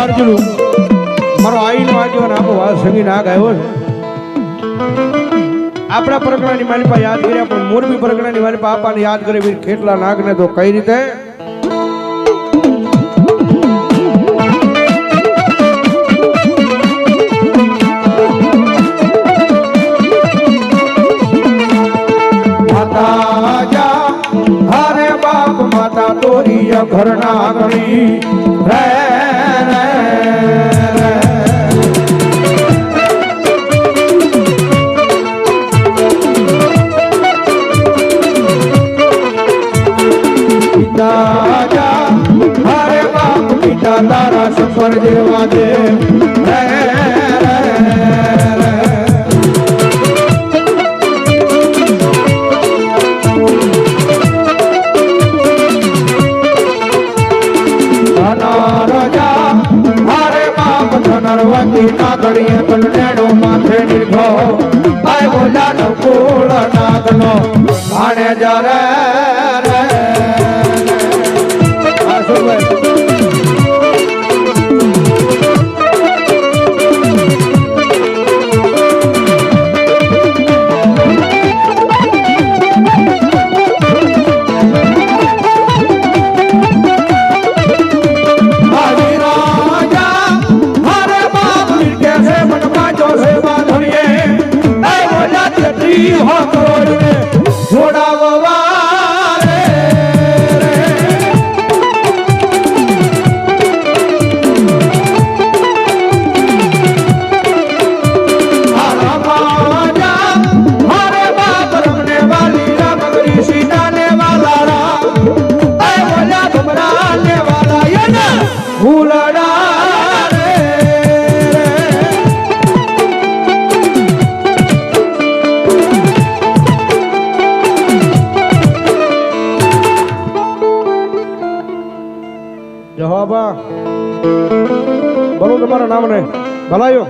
અર્જુન મારો આઈનો આગેવાન આપો વાત સંગીત આગ આવ્યો છે આપણા પરગણાની માલિપા યાદ કર્યા પણ મોરબી પરગણાની માલિપા આપાને યાદ કરે વીર ખેટલા નાગને તો કઈ રીતે માતા જા હરે બાપ માતા તોરી ઘરના ગણી રે हरे बाप पिता तारा सफर देवा दे हरे बाप धनरवती नागरिय कलनेडो माथे निर्भो आय बोला नो कोल नागनो आने जा रे બોલો તમારા નામ ને ભલાયો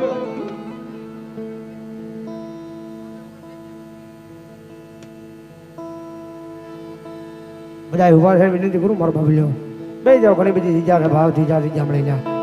બધા ઉભા છે વિનંતી કરું મારો ભાભી લ્યો બે જાઓ ઘણી બધી જીજા ભાવ થી જા મળીને